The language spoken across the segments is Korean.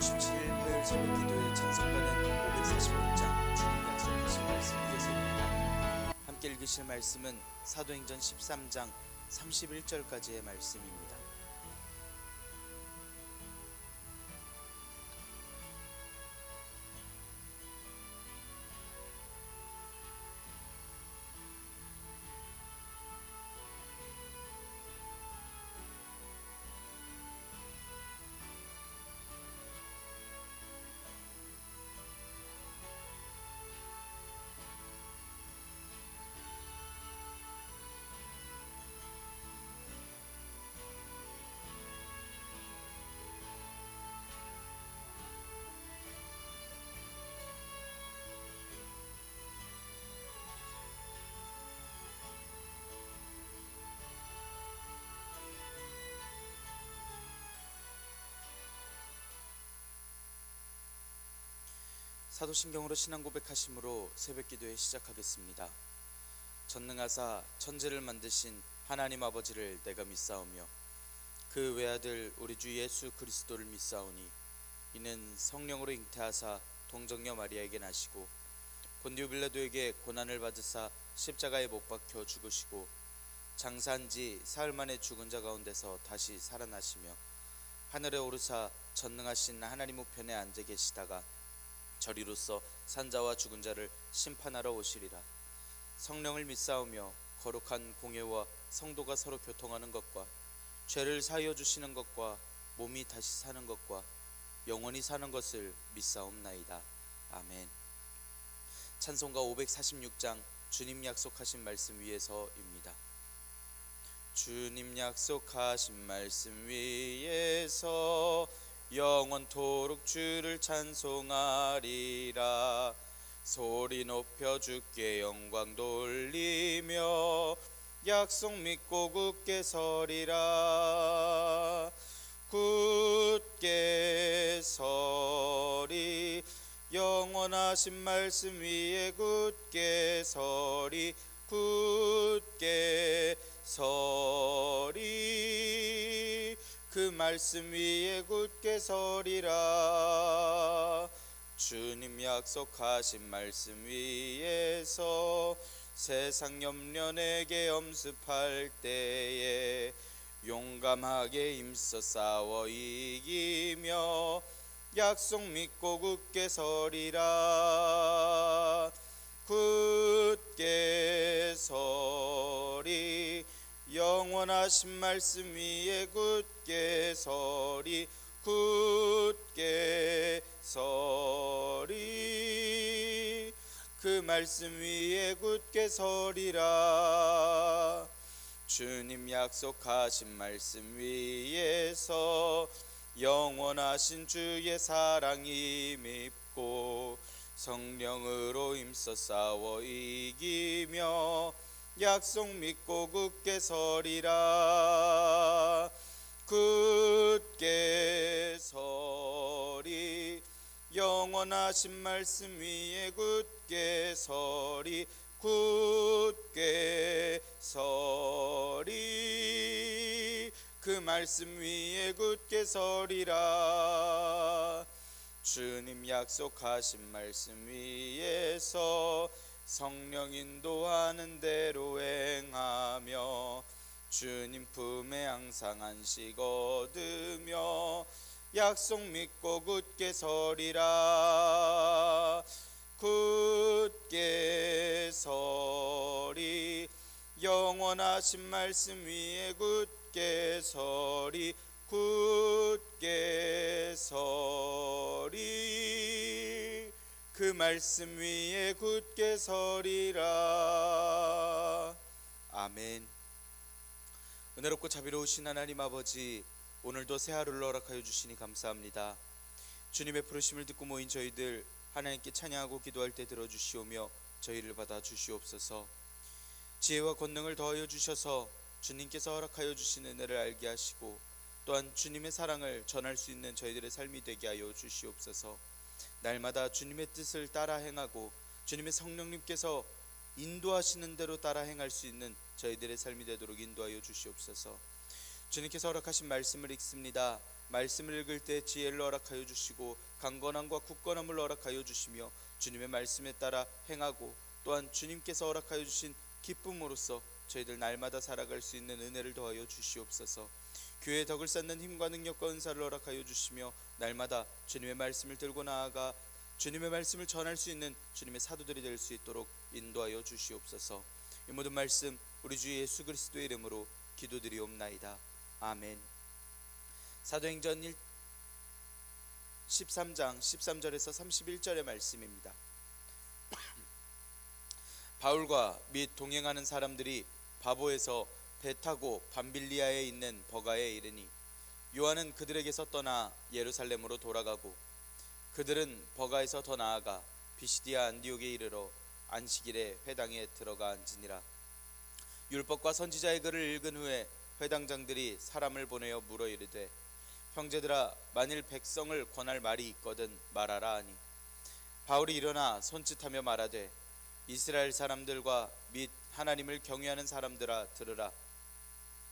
17일 화요일 새벽 기도의 찬송가는 546장 주님 약속하신 말씀 위에서입니다. 함께 읽으실 말씀은 사도행전 13장 31절까지의 말씀입니다. 사도신경으로 신앙 고백하심으로 새벽 기도에 시작하겠습니다. 전능하사 천지를 만드신 하나님 아버지를 내가 믿사오며 그 외아들 우리 주 예수 그리스도를 믿사오니 이는 성령으로 잉태하사 동정녀 마리아에게 나시고 본디오 빌라도에게 고난을 받으사 십자가에 못 박혀 죽으시고 장사한 지 사흘 만에 죽은 자 가운데서 다시 살아나시며 하늘에 오르사 전능하신 하나님 우편에 앉아 계시다가 저리로서 산자와 죽은 자를 심판하러 오시리라. 성령을 믿사오며 거룩한 공예와 성도가 서로 교통하는 것과 죄를 사하여 주시는 것과 몸이 다시 사는 것과 영원히 사는 것을 믿사옵나이다. 아멘. 찬송가 546장 주님 약속하신 말씀 위에서입니다. 주님 약속하신 말씀 위에서 영원토록 주를 찬송하리라. 소리 높여 주께 영광 돌리며 약속 믿고 굳게 서리라. 굳게 서리 영원하신 말씀 위에 굳게 서리. 굳게 서리 그 말씀 위에 굳게 서리라. 주님 약속하신 말씀 위에서 세상 염려 내게 엄습할 때에 용감하게 힘써 싸워 이기며 약속 믿고 굳게 서리라. 굳게 서리 영원하신 말씀 위에 굳게 서리. 굳게 서리 그 말씀 위에 굳게 서리라. 주님 약속하신 말씀 위에서 영원하신 주의 사랑이 밉고 성령으로 힘써 싸워 이기며 약속 믿고 굳게 서리라. 굳게 서리 영원하신 말씀 위에 굳게 서리. 굳게 서리 그 말씀 위에 굳게 서리라. 주님 약속하신 말씀 위에서 성령 인도하는 대로 행하며 주님 품에 항상 안식 얻으며 약속 믿고 굳게 서리라. 굳게 서리 영원하신 말씀 위에 굳게 서리. 굳게 서리 그 말씀 위에 굳게 서리라. 아멘. 은혜롭고 자비로우신 하나님 아버지, 오늘도 새 하루를 허락하여 주시니 감사합니다. 주님의 부르심을 듣고 모인 저희들 하나님께 찬양하고 기도할 때 들어주시오며 저희를 받아 주시옵소서. 지혜와 권능을 더하여 주셔서 주님께서 허락하여 주신 은혜를 알게 하시고 또한 주님의 사랑을 전할 수 있는 저희들의 삶이 되게 하여 주시옵소서. 날마다 주님의 뜻을 따라 행하고 주님의 성령님께서 인도하시는 대로 따라 행할 수 있는 저희들의 삶이 되도록 인도하여 주시옵소서. 주님께서 허락하신 말씀을 읽습니다. 말씀을 읽을 때 지혜를 허락하여 주시고 강건함과 굳건함을 허락하여 주시며 주님의 말씀에 따라 행하고 또한 주님께서 허락하여 주신 기쁨으로써 저희들 날마다 살아갈 수 있는 은혜를 더하여 주시옵소서. 교회의 덕을 쌓는 힘과 능력과 은사를 허락하여 주시며 날마다 주님의 말씀을 들고 나아가 주님의 말씀을 전할 수 있는 주님의 사도들이 될 수 있도록 인도하여 주시옵소서. 이 모든 말씀 우리 주 예수 그리스도의 이름으로 기도드리옵나이다. 아멘. 사도행전 13장 13절에서 31절의 말씀입니다. 바울과 및 동행하는 사람들이 바보에서 배 타고 밤빌리아에 있는 버가에 이르니 요한은 그들에게서 떠나 예루살렘으로 돌아가고 그들은 버가에서 더 나아가 비시디아 안디옥에 이르러 안식일에 회당에 들어가 앉으니라. 율법과 선지자의 글을 읽은 후에 회당장들이 사람을 보내어 물어 이르되 형제들아 만일 백성을 권할 말이 있거든 말하라 하니 바울이 일어나 손짓하며 말하되 이스라엘 사람들과 및 하나님을 경외하는 사람들아 들으라.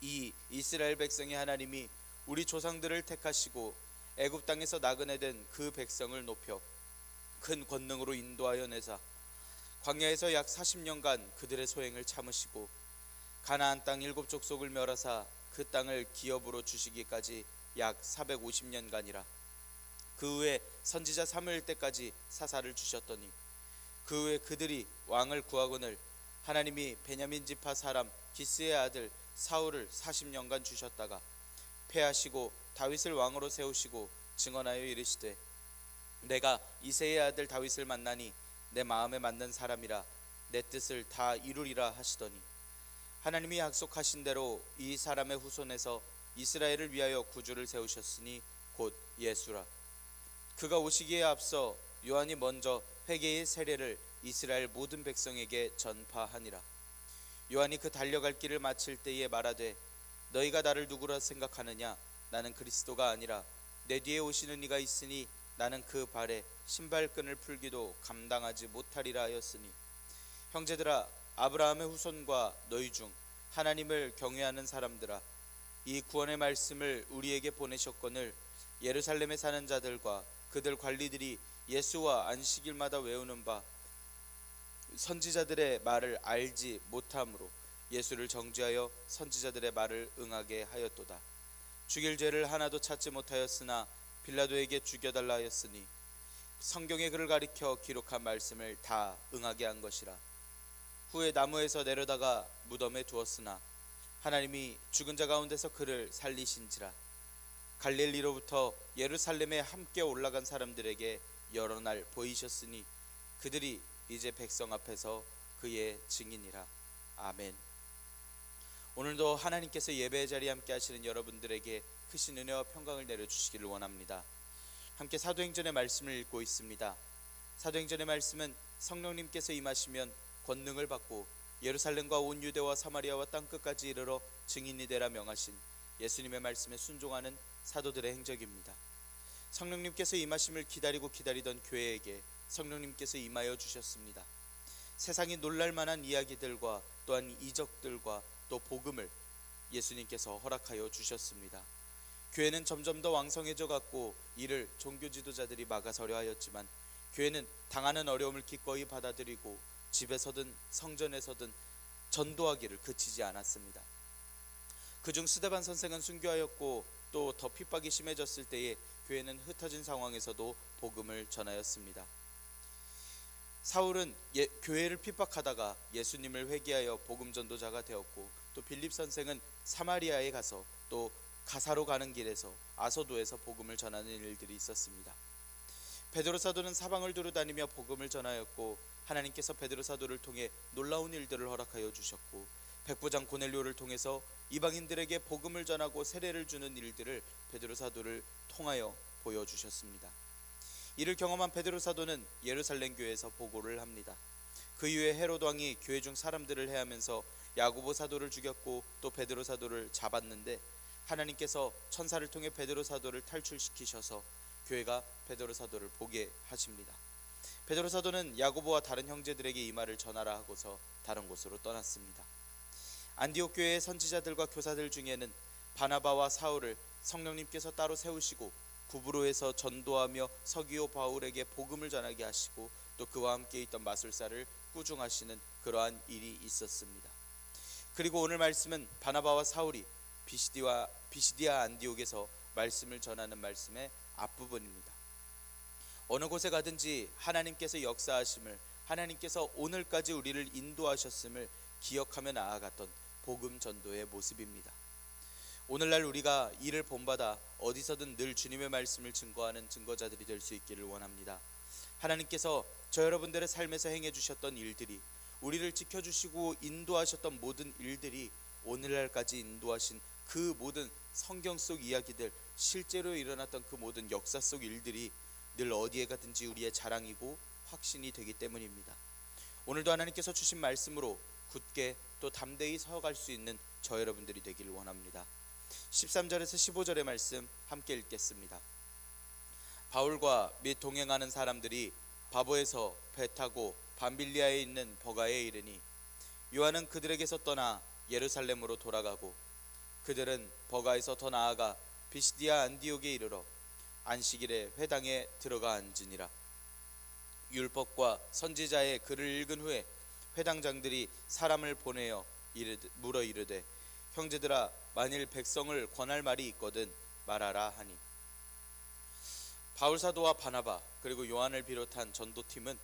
이 이스라엘 백성이 하나님이 우리 조상들을 택하시고 애굽 땅에서 나그네된 그 백성을 높여 큰 권능으로 인도하여 내사 광야에서 약 40년간 그들의 소행을 참으시고 가나안 땅 7족속을 멸하사 그 땅을 기업으로 주시기까지 약 450년간이라. 그 후에 선지자 사무엘 때까지 사사를 주셨더니 그 후에 그들이 왕을 구하거늘 하나님이 베냐민 지파 사람 기스의 아들 사울을 40년간 주셨다가 패하시고 다윗을 왕으로 세우시고 증언하여 이르시되 내가 이새의 아들 다윗을 만나니 내 마음에 맞는 사람이라 내 뜻을 다 이루리라 하시더니 하나님이 약속하신 대로 이 사람의 후손에서 이스라엘을 위하여 구주를 세우셨으니 곧 예수라. 그가 오시기에 앞서 요한이 먼저 회개의 세례를 이스라엘 모든 백성에게 전파하니라. 요한이 그 달려갈 길을 마칠 때에 말하되 너희가 나를 누구라 생각하느냐? 나는 그리스도가 아니라 내 뒤에 오시는 이가 있으니 나는 그 발에 신발끈을 풀기도 감당하지 못하리라 하였으니 형제들아 아브라함의 후손과 너희 중 하나님을 경외하는 사람들아 이 구원의 말씀을 우리에게 보내셨거늘 예루살렘에 사는 자들과 그들 관리들이 예수와 안식일마다 외우는 바 선지자들의 말을 알지 못함으로 예수를 정죄하여 선지자들의 말을 응하게 하였도다. 죽일 죄를 하나도 찾지 못하였으나 빌라도에게 죽여달라 하였으니 성경의 글을 가리켜 기록한 말씀을 다 응하게 한 것이라. 후에 나무에서 내려다가 무덤에 두었으나 하나님이 죽은 자 가운데서 그를 살리신지라. 갈릴리로부터 예루살렘에 함께 올라간 사람들에게 여러 날 보이셨으니 그들이 이제 백성 앞에서 그의 증인이라. 아멘. 오늘도 하나님께서 예배의 자리에 함께 하시는 여러분들에게 크신 은혜와 평강을 내려주시기를 원합니다. 함께 사도행전의 말씀을 읽고 있습니다. 사도행전의 말씀은 성령님께서 임하시면 권능을 받고 예루살렘과 온 유대와 사마리아와 땅끝까지 이르러 증인이 되라 명하신 예수님의 말씀에 순종하는 사도들의 행적입니다. 성령님께서 임하심을 기다리던 교회에게 성령님께서 임하여 주셨습니다. 세상이 놀랄만한 이야기들과 또한 이적들과 또 복음을 예수님께서 허락하여 주셨습니다. 교회는 점점 더 왕성해져 갔고 이를 종교 지도자들이 막아서려 하였지만 교회는 당하는 어려움을 기꺼이 받아들이고 집에서든 성전에서든 전도하기를 그치지 않았습니다. 그중 스데반 선생은 순교하였고 또 더 핍박이 심해졌을 때에 교회는 흩어진 상황에서도 복음을 전하였습니다. 사울은 교회를 핍박하다가 예수님을 회개하여 복음 전도자가 되었고 또 빌립 선생은 사마리아에 가서 또 가사로 가는 길에서 아소도에서 복음을 전하는 일들이 있었습니다. 베드로 사도는 사방을 두루 다니며 복음을 전하였고 하나님께서 베드로 사도를 통해 놀라운 일들을 허락하여 주셨고 백부장 고넬료를 통해서 이방인들에게 복음을 전하고 세례를 주는 일들을 베드로 사도를 통하여 보여주셨습니다. 이를 경험한 베드로 사도는 예루살렘 교회에서 보고를 합니다. 그 이후에 헤롯 왕이 교회 중 사람들을 해하면서 야고보 사도를 죽였고 또 베드로 사도를 잡았는데 하나님께서 천사를 통해 베드로 사도를 탈출시키셔서 교회가 베드로 사도를 보게 하십니다. 베드로 사도는 야고보와 다른 형제들에게 이 말을 전하라 하고서 다른 곳으로 떠났습니다. 안디옥 교회의 선지자들과 교사들 중에는 바나바와 사울을 성령님께서 따로 세우시고 구브로에서 전도하며 서기오 바울에게 복음을 전하게 하시고 또 그와 함께 있던 마술사를 꾸중하시는 그러한 일이 있었습니다. 그리고 오늘 말씀은 바나바와 사울이 비시디아 안디옥에서 말씀을 전하는 말씀의 앞부분입니다. 어느 곳에 가든지 하나님께서 역사하심을, 하나님께서 오늘까지 우리를 인도하셨음을 기억하며 나아갔던 복음 전도의 모습입니다. 오늘날 우리가 이를 본받아 어디서든 늘 주님의 말씀을 증거하는 증거자들이 될 수 있기를 원합니다. 하나님께서 저 여러분들의 삶에서 행해 주셨던 일들이, 우리를 지켜주시고 인도하셨던 모든 일들이, 오늘날까지 인도하신 그 모든 성경 속 이야기들, 실제로 일어났던 그 모든 역사 속 일들이 늘 어디에 가든지 우리의 자랑이고 확신이 되기 때문입니다. 오늘도 하나님께서 주신 말씀으로 굳게 또 담대히 서갈 수 있는 저 여러분들이 되기를 원합니다. 13절에서 15절의 말씀 함께 읽겠습니다. 바울과 및 동행하는 사람들이 바보에서 배 타고 밤빌리아에 있는 버가에 이르니 요한은 그들에게서 떠나 예루살렘으로 돌아가고 그들은 버가에서 더 나아가 비시디아 안디옥에 이르러 안식일에 회당에 들어가 앉으니라. 율법과 선지자의 글을 읽은 후에 회당장들이 사람을 보내어 물어 이르되 형제들아, 만일 백성을 권할 말이 있거든 말하라 하니, 바울 사도와 바나바 그리고 요한을 비롯한 전도팀은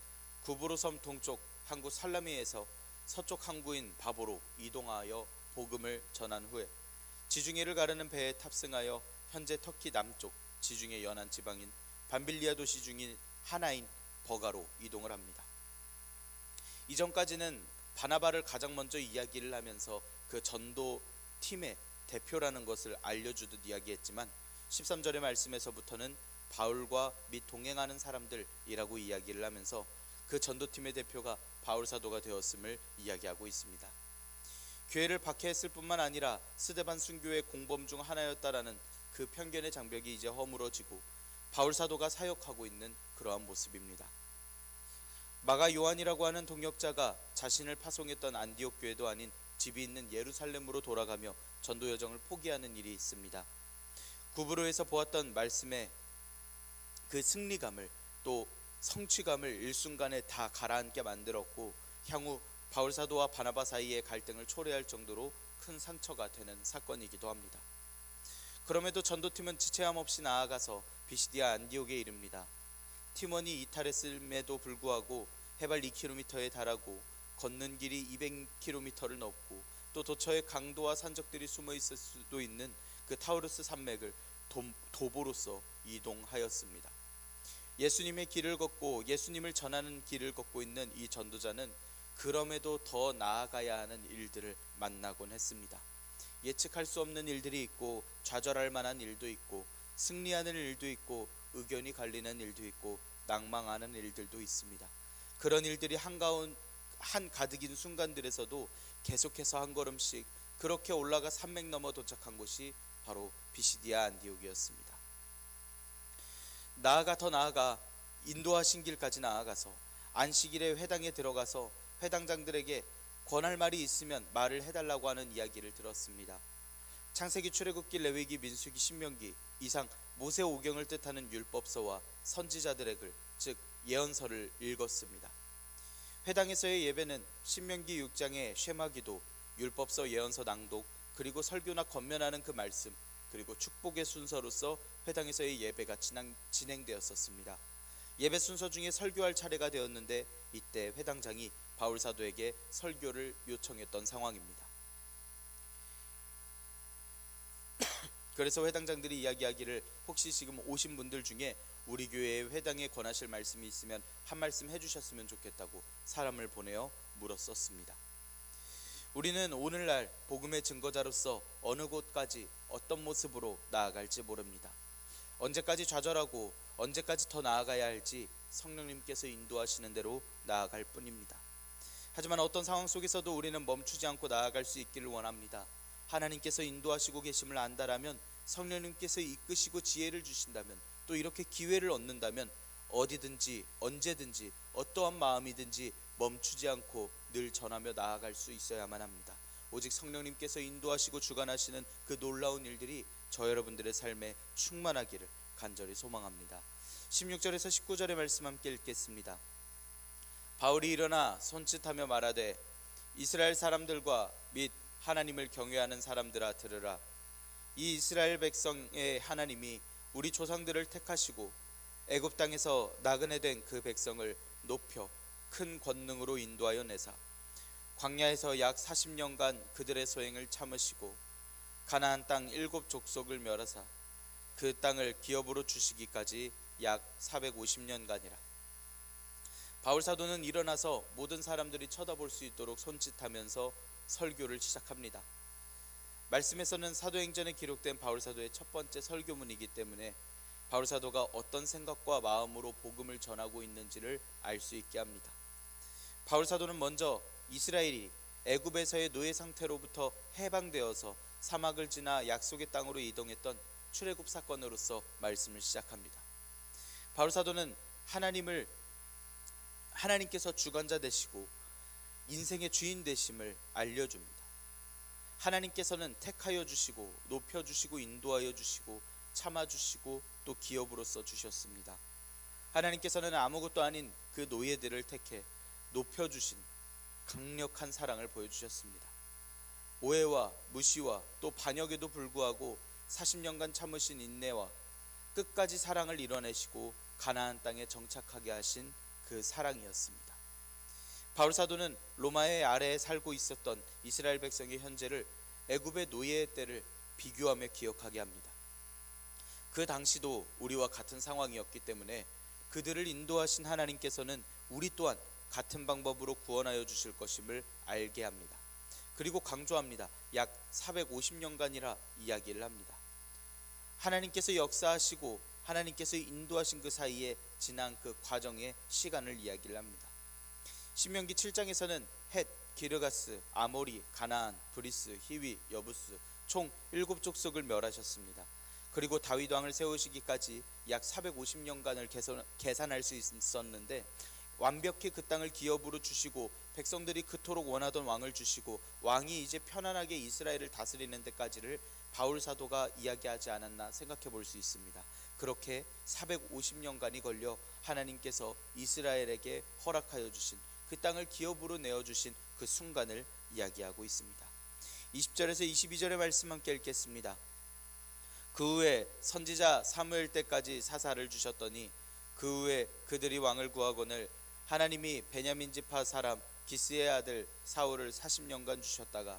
구브로 섬 동쪽 항구 살라미에서 서쪽 항구인 바보로 이동하여 복음을 전한 후에 지중해를 가르는 배에 탑승하여 현재 터키 남쪽 지중해 연안 지방인 밤빌리아 도시 중인 하나인 버가로 이동을 합니다. 이전까지는 바나바를 가장 먼저 이야기를 하면서 그 전도팀의 대표라는 것을 알려주듯 이야기했지만 13절의 말씀에서부터는 바울과 및 동행하는 사람들이라고 이야기를 하면서 그 전도팀의 대표가 바울 사도가 되었음을 이야기하고 있습니다. 교회를 박해했을 뿐만 아니라 스데반 순교의 공범 중 하나였다라는 그 편견의 장벽이 이제 허물어지고 바울 사도가 사역하고 있는 그러한 모습입니다. 마가 요한이라고 하는 동역자가 자신을 파송했던 안디옥 교회도 아닌 집이 있는 예루살렘으로 돌아가며 전도 여정을 포기하는 일이 있습니다. 구브로에서 보았던 말씀의 그 승리감을 또 성취감을 일순간에 다 가라앉게 만들었고 향후 바울 사도와 바나바 사이의 갈등을 초래할 정도로 큰 상처가 되는 사건이기도 합니다. 그럼에도 전도팀은 지체함 없이 나아가서 비시디아 안디옥에 이릅니다. 팀원이 이탈했음에도 불구하고 해발 2km에 달하고 걷는 길이 200km를 넘고 또 도처에 강도와 산적들이 숨어 있을 수도 있는 그 타우루스 산맥을 도보로서 이동하였습니다. 예수님의 길을 걷고 예수님을 전하는 길을 걷고 있는 이 전도자는 그럼에도 더 나아가야 하는 일들을 만나곤 했습니다. 예측할 수 없는 일들이 있고 좌절할 만한 일도 있고 승리하는 일도 있고 의견이 갈리는 일도 있고 낭망하는 일들도 있습니다. 그런 일들이 한가득인 순간들에서도 계속해서 한 걸음씩 그렇게 올라가 산맥 넘어 도착한 곳이 바로 비시디아 안디옥이었습니다. 더 나아가 인도하신 길까지 나아가서 안식일에 회당에 들어가서 회당장들에게 권할 말이 있으면 말을 해달라고 하는 이야기를 들었습니다. 창세기, 출애굽기, 레위기, 민수기, 신명기 이상 모세 오경을 뜻하는 율법서와 선지자들의 글, 즉 예언서를 읽었습니다. 회당에서의 예배는 신명기 6장의 쉐마기도, 율법서 예언서 낭독, 그리고 설교나 권면하는 그 말씀, 그리고 축복의 순서로서 회당에서의 예배가 진행되었었습니다. 예배 순서 중에 설교할 차례가 되었는데 이때 회당장이 바울 사도에게 설교를 요청했던 상황입니다. 그래서 회당장들이 이야기하기를 혹시 지금 오신 분들 중에 우리 교회의 회당에 권하실 말씀이 있으면 한 말씀 해주셨으면 좋겠다고 사람을 보내어 물었었습니다. 우리는 오늘날 복음의 증거자로서 어느 곳까지 어떤 모습으로 나아갈지 모릅니다. 언제까지 좌절하고 언제까지 더 나아가야 할지 성령님께서 인도하시는 대로 나아갈 뿐입니다. 하지만 어떤 상황 속에서도 우리는 멈추지 않고 나아갈 수 있기를 원합니다. 하나님께서 인도하시고 계심을 안다라면, 성령님께서 이끄시고 지혜를 주신다면, 또 이렇게 기회를 얻는다면 어디든지 언제든지 어떠한 마음이든지 멈추지 않고 늘 전하며 나아갈 수 있어야만 합니다. 오직 성령님께서 인도하시고 주관하시는 그 놀라운 일들이 저 여러분들의 삶에 충만하기를 간절히 소망합니다. 16절에서 19절의 말씀 함께 읽겠습니다. 바울이 일어나 손짓하며 말하되 이스라엘 사람들과 및 하나님을 경외하는 사람들아 들으라. 이 이스라엘 백성의 하나님이 우리 조상들을 택하시고 애굽 땅에서 나그네 된 그 백성을 높여 큰 권능으로 인도하여 내사 광야에서 약 40년간 그들의 소행을 참으시고 가나안 땅 7족속을 멸하사 그 땅을 기업으로 주시기까지 약 450년간이라. 바울 사도는 일어나서 모든 사람들이 쳐다볼 수 있도록 손짓하면서 설교를 시작합니다. 말씀에서는 사도행전에 기록된 바울 사도의 첫 번째 설교문이기 때문에 바울 사도가 어떤 생각과 마음으로 복음을 전하고 있는지를 알 수 있게 합니다. 바울 사도는 먼저 이스라엘이 애굽에서의 노예 상태로부터 해방되어서 사막을 지나 약속의 땅으로 이동했던 출애굽 사건으로서 말씀을 시작합니다. 바울 사도는 하나님께서 주관자 되시고 인생의 주인 되심을 알려줍니다. 하나님께서는 택하여 주시고 높여주시고 인도하여 주시고 참아주시고 또 기업으로서 주셨습니다. 하나님께서는 아무것도 아닌 그 노예들을 택해 높여주신 강력한 사랑을 보여주셨습니다. 오해와 무시와 또 반역에도 불구하고 40년간 참으신 인내와 끝까지 사랑을 이뤄내시고 가나안 땅에 정착하게 하신 그 사랑이었습니다. 바울 사도는 로마의 아래에 살고 있었던 이스라엘 백성의 현재를 애굽의 노예의 때를 비교하며 기억하게 합니다. 그 당시도 우리와 같은 상황이었기 때문에 그들을 인도하신 하나님께서는 우리 또한 같은 방법으로 구원하여 주실 것임을 알게 합니다. 그리고 강조합니다. 약 450년간이라 이야기를 합니다. 하나님께서 역사하시고 하나님께서 인도하신 그 사이에 지난 그 과정의 시간을 이야기를 합니다. 신명기 7장에서는 헷, 기르가스, 아모리, 가나안, 브리스, 히위, 여부스 총 7족속을 멸하셨습니다. 그리고 다윗 왕을 세우시기까지 약 450년간을 계산할 수 있었는데 완벽히 그 땅을 기업으로 주시고 백성들이 그토록 원하던 왕을 주시고 왕이 이제 편안하게 이스라엘을 다스리는 데까지를 바울 사도가 이야기하지 않았나 생각해 볼 수 있습니다. 그렇게 450년간이 걸려 하나님께서 이스라엘에게 허락하여 주신 그 땅을 기업으로 내어주신 그 순간을 이야기하고 있습니다. 20절에서 22절의 말씀 함께 읽겠습니다. 그 후에 선지자 사무엘 때까지 사사를 주셨더니 그 후에 그들이 왕을 구하거늘 하나님이 베냐민 지파 사람 기스의 아들 사울을 40년간 주셨다가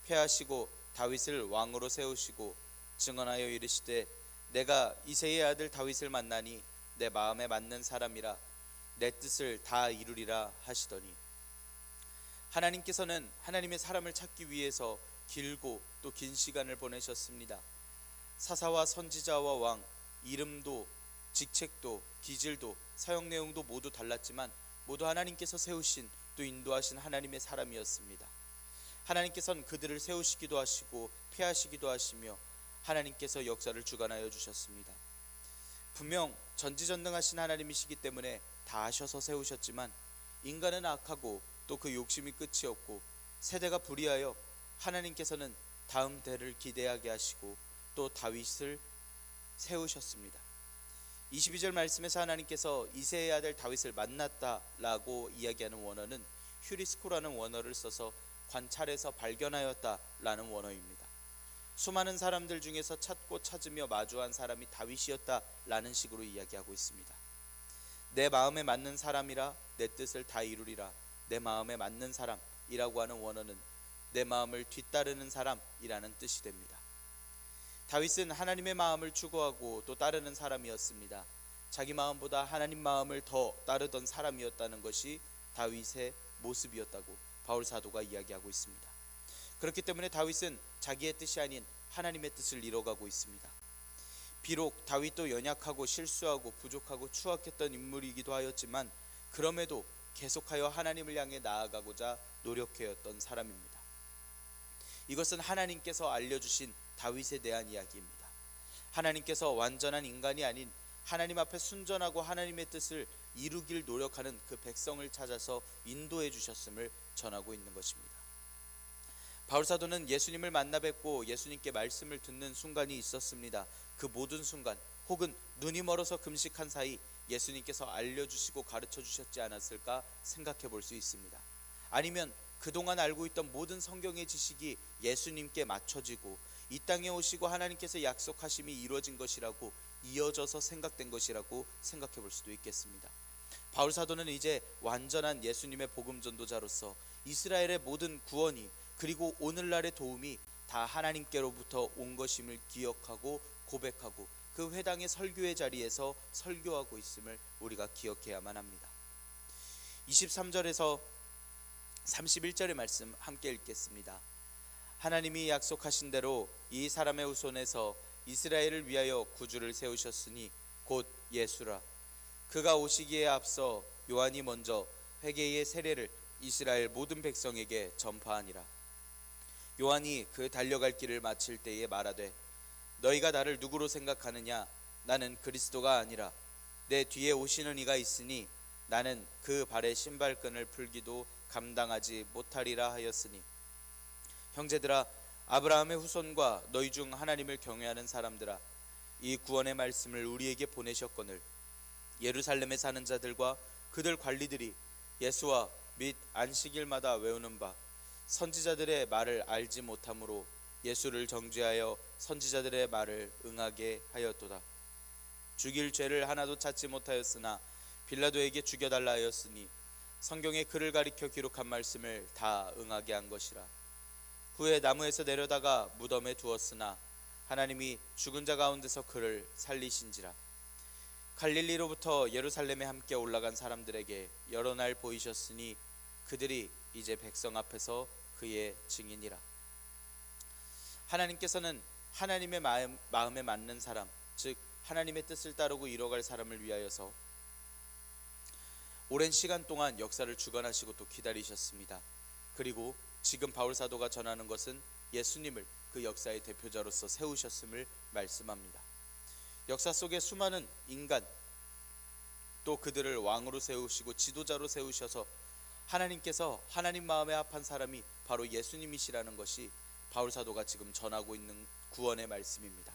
패하시고 다윗을 왕으로 세우시고 증언하여 이르시되 내가 이새의 아들 다윗을 만나니 내 마음에 맞는 사람이라 내 뜻을 다 이루리라 하시더니, 하나님께서는 하나님의 사람을 찾기 위해서 길고 또 긴 시간을 보내셨습니다. 사사와 선지자와 왕, 이름도 직책도 기질도 사용 내용도 모두 달랐지만 모두 하나님께서 세우신 또 인도하신 하나님의 사람이었습니다. 하나님께서는 그들을 세우시기도 하시고 폐하시기도 하시며 하나님께서 역사를 주관하여 주셨습니다. 분명 전지전능하신 하나님이시기 때문에 다 하셔서 세우셨지만 인간은 악하고 또 그 욕심이 끝이 없고 세대가 불의하여 하나님께서는 다음 대를 기대하게 하시고 또 다윗을 세우셨습니다. 22절 말씀에서 하나님께서 이새의 아들 다윗을 만났다라고 이야기하는 원어는 휴리스코라는 원어를 써서 관찰해서 발견하였다라는 원어입니다. 수많은 사람들 중에서 찾고 찾으며 마주한 사람이 다윗이었다라는 식으로 이야기하고 있습니다. 내 마음에 맞는 사람이라 내 뜻을 다 이루리라. 내 마음에 맞는 사람이라고 하는 원어는 내 마음을 뒤따르는 사람이라는 뜻이 됩니다. 다윗은 하나님의 마음을 추구하고 또 따르는 사람이었습니다. 자기 마음보다 하나님 마음을 더 따르던 사람이었다는 것이 다윗의 모습이었다고 바울 사도가 이야기하고 있습니다. 그렇기 때문에 다윗은 자기의 뜻이 아닌 하나님의 뜻을 이뤄가고 있습니다. 비록 다윗도 연약하고 실수하고 부족하고 추악했던 인물이기도 하였지만 그럼에도 계속하여 하나님을 향해 나아가고자 노력해왔던 사람입니다. 이것은 하나님께서 알려주신 다윗에 대한 이야기입니다. 하나님께서 완전한 인간이 아닌 하나님 앞에 순전하고 하나님의 뜻을 이루길 노력하는 그 백성을 찾아서 인도해 주셨음을 전하고 있는 것입니다. 바울 사도는 예수님을 만나 뵙고 예수님께 말씀을 듣는 순간이 있었습니다. 그 모든 순간 혹은 눈이 멀어서 금식한 사이 예수님께서 알려주시고 가르쳐 주셨지 않았을까 생각해 볼 수 있습니다. 아니면 그동안 알고 있던 모든 성경의 지식이 예수님께 맞춰지고 이 땅에 오시고 하나님께서 약속하심이 이루어진 것이라고 이어져서 생각된 것이라고 생각해 볼 수도 있겠습니다. 바울 사도는 이제 완전한 예수님의 복음 전도자로서 이스라엘의 모든 구원이 그리고 오늘날의 도움이 다 하나님께로부터 온 것임을 기억하고 고백하고 그 회당의 설교의 자리에서 설교하고 있음을 우리가 기억해야만 합니다. 23절에서 31절의 말씀 함께 읽겠습니다. 하나님이 약속하신 대로 이 사람의 후손에서 이스라엘을 위하여 구주를 세우셨으니 곧 예수라. 그가 오시기에 앞서 요한이 먼저 회개의 세례를 이스라엘 모든 백성에게 전파하니라. 요한이 그 달려갈 길을 마칠 때에 말하되 너희가 나를 누구로 생각하느냐? 나는 그리스도가 아니라 내 뒤에 오시는 이가 있으니 나는 그 발의 신발끈을 풀기도 감당하지 못하리라 하였으니, 형제들아, 아브라함의 후손과 너희 중 하나님을 경외하는 사람들아, 이 구원의 말씀을 우리에게 보내셨거늘 예루살렘에 사는 자들과 그들 관리들이 예수와 및 안식일마다 외우는 바 선지자들의 말을 알지 못함으로 예수를 정죄하여 선지자들의 말을 응하게 하였도다. 죽일 죄를 하나도 찾지 못하였으나 빌라도에게 죽여달라 하였으니 성경에 그를 가리켜 기록한 말씀을 다 응하게 한 것이라. 후에 나무에서 내려다가 무덤에 두었으나 하나님이 죽은 자 가운데서 그를 살리신지라. 갈릴리로부터 예루살렘에 함께 올라간 사람들에게 여러 날 보이셨으니 그들이 이제 백성 앞에서 그의 증인이라. 하나님께서는 하나님의 마음에 맞는 사람, 즉 하나님의 뜻을 따르고 이뤄갈 사람을 위하여서 오랜 시간 동안 역사를 주관하시고 또 기다리셨습니다. 그리고 지금 바울 사도가 전하는 것은 예수님을 그 역사의 대표자로서 세우셨음을 말씀합니다. 역사 속에 수많은 인간, 또 그들을 왕으로 세우시고 지도자로 세우셔서 하나님께서 하나님 마음에 합한 사람이 바로 예수님이시라는 것이 바울 사도가 지금 전하고 있는 구원의 말씀입니다.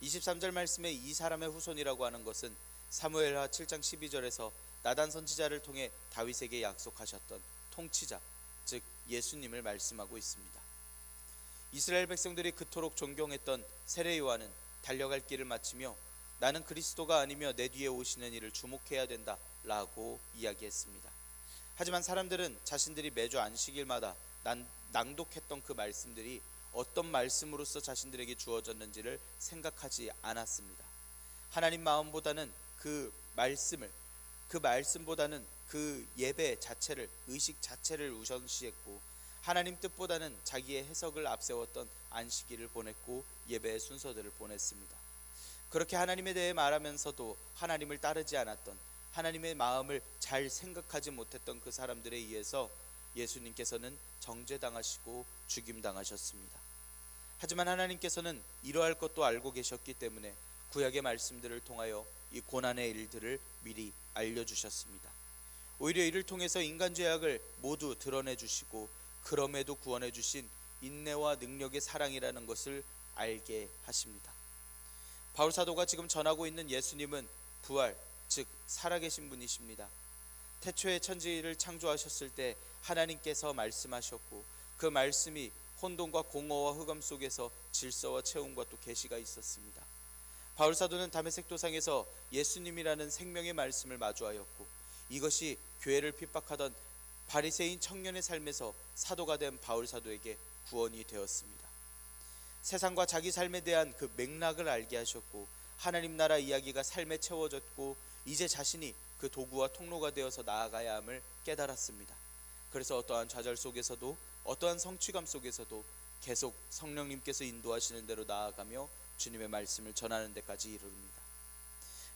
23절 말씀에 이 사람의 후손이라고 하는 것은 사무엘하 7장 12절에서 나단 선지자를 통해 다윗에게 약속하셨던 통치자, 즉 예수님을 말씀하고 있습니다. 이스라엘 백성들이 그토록 존경했던 세례 요한은 달려갈 길을 마치며 나는 그리스도가 아니며 내 뒤에 오시는 이를 주목해야 된다 라고 이야기했습니다. 하지만 사람들은 자신들이 매주 안식일마다 낭독했던 그 말씀들이 어떤 말씀으로서 자신들에게 주어졌는지를 생각하지 않았습니다. 하나님 마음보다는 그 말씀보다는 그 예배 자체를, 의식 자체를 우선시했고 하나님 뜻보다는 자기의 해석을 앞세웠던 안식일을 보냈고 예배의 순서들을 보냈습니다. 그렇게 하나님에 대해 말하면서도 하나님을 따르지 않았던, 하나님의 마음을 잘 생각하지 못했던 그 사람들에 의해서 예수님께서는 정죄당하시고 죽임당하셨습니다. 하지만 하나님께서는 이러할 것도 알고 계셨기 때문에 구약의 말씀들을 통하여 이 고난의 일들을 미리 알려주셨습니다. 오히려 이를 통해서 인간 죄악을 모두 드러내 주시고 그럼에도 구원해 주신 인내와 능력의 사랑이라는 것을 알게 하십니다. 바울 사도가 지금 전하고 있는 예수님은 부활, 즉 살아계신 분이십니다. 태초에 천지를 창조하셨을 때 하나님께서 말씀하셨고 그 말씀이 혼돈과 공허와 흑암 속에서 질서와 채움과 또 계시가 있었습니다. 바울 사도는 다메섹 도상에서 예수님이라는 생명의 말씀을 마주하였고 이것이 교회를 핍박하던 바리새인 청년의 삶에서 사도가 된 바울 사도에게 구원이 되었습니다. 세상과 자기 삶에 대한 그 맥락을 알게 하셨고 하나님 나라 이야기가 삶에 채워졌고 이제 자신이 그 도구와 통로가 되어서 나아가야 함을 깨달았습니다. 그래서 어떠한 좌절 속에서도 어떠한 성취감 속에서도 계속 성령님께서 인도하시는 대로 나아가며 주님의 말씀을 전하는 데까지 이릅니다.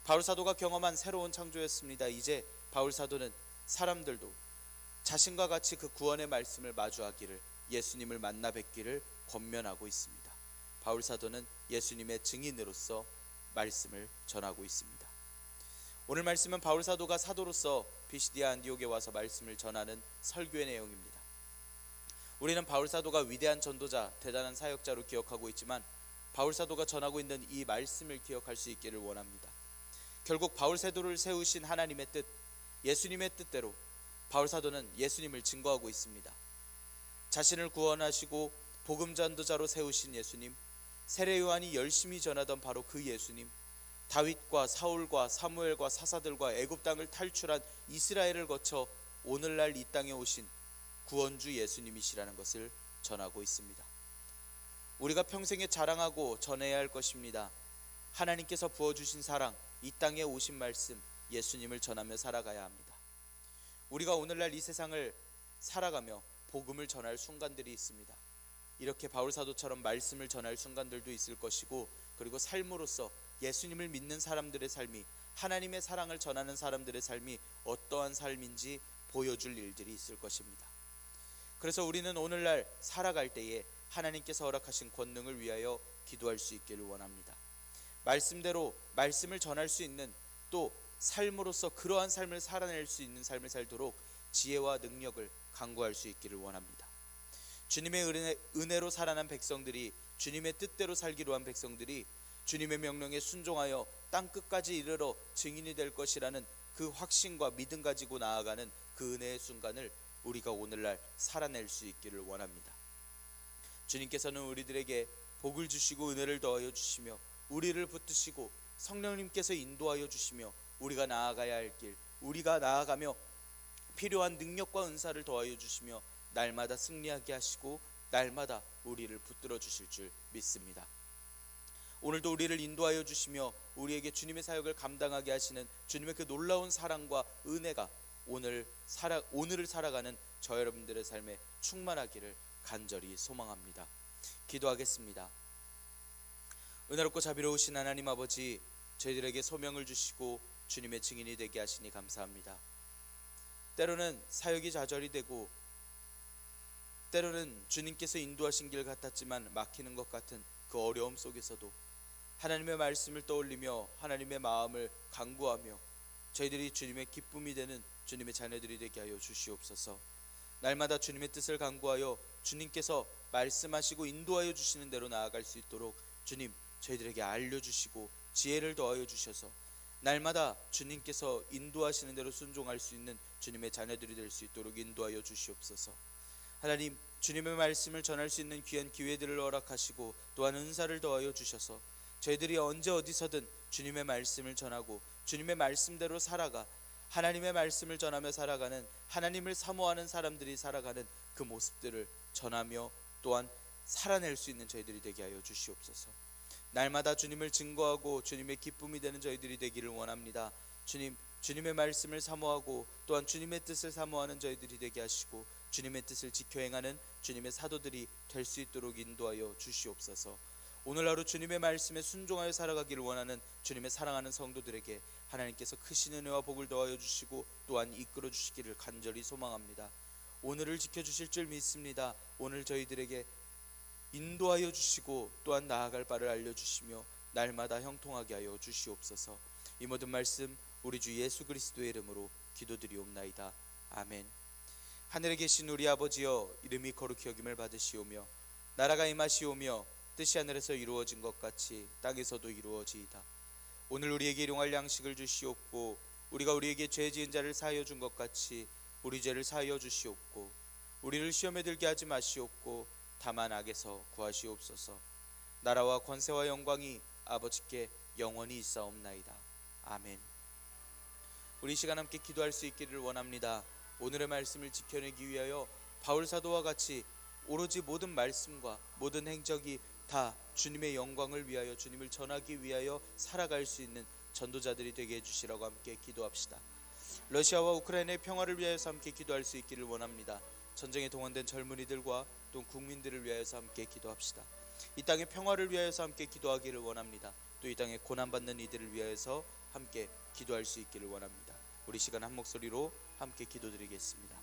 바울 사도가 경험한 새로운 창조였습니다. 이제 바울 사도는 사람들도 자신과 같이 그 구원의 말씀을 마주하기를, 예수님을 만나 뵙기를 권면하고 있습니다. 바울 사도는 예수님의 증인으로서 말씀을 전하고 있습니다. 오늘 말씀은 바울 사도가 사도로서 비시디아 안디옥에 와서 말씀을 전하는 설교의 내용입니다. 우리는 바울 사도가 위대한 전도자, 대단한 사역자로 기억하고 있지만 바울 사도가 전하고 있는 이 말씀을 기억할 수 있기를 원합니다. 결국 바울 사도를 세우신 하나님의 뜻, 예수님의 뜻대로 바울 사도는 예수님을 증거하고 있습니다. 자신을 구원하시고 복음 전도자로 세우신 예수님, 세례 요한이 열심히 전하던 바로 그 예수님, 다윗과 사울과 사무엘과 사사들과 애굽 땅을 탈출한 이스라엘을 거쳐 오늘날 이 땅에 오신 구원주 예수님이시라는 것을 전하고 있습니다. 우리가 평생에 자랑하고 전해야 할 것입니다. 하나님께서 부어주신 사랑, 이 땅에 오신 말씀, 예수님을 전하며 살아가야 합니다. 우리가 오늘날 이 세상을 살아가며 복음을 전할 순간들이 있습니다. 이렇게 바울 사도처럼 말씀을 전할 순간들도 있을 것이고, 그리고 삶으로서 예수님을 믿는 사람들의 삶이, 하나님의 사랑을 전하는 사람들의 삶이 어떠한 삶인지 보여줄 일들이 있을 것입니다. 그래서 우리는 오늘날 살아갈 때에 하나님께서 허락하신 권능을 위하여 기도할 수 있기를 원합니다. 말씀대로 말씀을 전할 수 있는, 또 삶으로서 그러한 삶을 살아낼 수 있는 삶을 살도록 지혜와 능력을 강구할 수 있기를 원합니다. 주님의 은혜로 살아난 백성들이, 주님의 뜻대로 살기로 한 백성들이 주님의 명령에 순종하여 땅끝까지 이르러 증인이 될 것이라는 그 확신과 믿음 가지고 나아가는 그 은혜의 순간을 우리가 오늘날 살아낼 수 있기를 원합니다. 주님께서는 우리들에게 복을 주시고 은혜를 더하여 주시며 우리를 붙드시고 성령님께서 인도하여 주시며 우리가 나아가야 할 길, 우리가 나아가며 필요한 능력과 은사를 더하여 주시며 날마다 승리하게 하시고 날마다 우리를 붙들어 주실 줄 믿습니다. 오늘도 우리를 인도하여 주시며 우리에게 주님의 사역을 감당하게 하시는 주님의 그 놀라운 사랑과 은혜가 오늘을 살아가는 저 여러분들의 삶에 충만하기를 간절히 소망합니다. 기도하겠습니다. 은혜롭고 자비로우신 하나님 아버지, 저희들에게 소명을 주시고 주님의 증인이 되게 하시니 감사합니다. 때로는 사역이 좌절이 되고, 때로는 주님께서 인도하신 길 같았지만 막히는 것 같은 그 어려움 속에서도 하나님의 말씀을 떠올리며 하나님의 마음을 간구하며 저희들이 주님의 기쁨이 되는 주님의 자녀들이 되게 하여 주시옵소서. 날마다 주님의 뜻을 간구하여 주님께서 말씀하시고 인도하여 주시는 대로 나아갈 수 있도록 주님, 저희들에게 알려주시고 지혜를 더하여 주셔서 날마다 주님께서 인도하시는 대로 순종할 수 있는 주님의 자녀들이 될 수 있도록 인도하여 주시옵소서. 하나님, 주님의 말씀을 전할 수 있는 귀한 기회들을 허락하시고 또한 은사를 더하여 주셔서 저희들이 언제 어디서든 주님의 말씀을 전하고 주님의 말씀대로 살아가 하나님의 말씀을 전하며 살아가는, 하나님을 사모하는 사람들이 살아가는 그 모습들을 전하며 또한 살아낼 수 있는 저희들이 되게 하여 주시옵소서. 날마다 주님을 증거하고 주님의 기쁨이 되는 저희들이 되기를 원합니다. 주님, 주님의 말씀을 사모하고 또한 주님의 뜻을 사모하는 저희들이 되게 하시고 주님의 뜻을 지켜 행하는 주님의 사도들이 될 수 있도록 인도하여 주시옵소서. 오늘 하루 주님의 말씀에 순종하여 살아가기를 원하는 주님의 사랑하는 성도들에게 하나님께서 크신 은혜와 복을 더하여 주시고 또한 이끌어 주시기를 간절히 소망합니다. 오늘을 지켜주실 줄 믿습니다. 오늘 저희들에게 인도하여 주시고 또한 나아갈 바를 알려주시며 날마다 형통하게 하여 주시옵소서. 이 모든 말씀 우리 주 예수 그리스도의 이름으로 기도드리옵나이다. 아멘. 하늘에 계신 우리 아버지여, 이름이 거룩히 여김을 받으시오며 나라가 임하시오며 뜻이 하늘에서 이루어진 것 같이 땅에서도 이루어지이다. 오늘 우리에게 일용할 양식을 주시옵고 우리가 우리에게 죄 지은 자를 사하여 준 것 같이 우리 죄를 사하여 주시옵고 우리를 시험에 들게 하지 마시옵고 다만 악에서 구하시옵소서. 나라와 권세와 영광이 아버지께 영원히 있사옵나이다. 아멘. 우리 시간 함께 기도할 수 있기를 원합니다. 오늘의 말씀을 지켜내기 위하여 바울 사도와 같이 오로지 모든 말씀과 모든 행적이 다 주님의 영광을 위하여, 주님을 전하기 위하여 살아갈 수 있는 전도자들이 되게 해주시라고 함께 기도합시다. 러시아와 우크라이나의 평화를 위하여서 함께 기도할 수 있기를 원합니다. 전쟁에 동원된 젊은이들과 또 국민들을 위하여서 함께 기도합시다. 이 땅의 평화를 위하여서 함께 기도하기를 원합니다. 또 이 땅에 고난받는 이들을 위하여서 함께 기도할 수 있기를 원합니다. 우리 시간 한 목소리로 함께 기도드리겠습니다.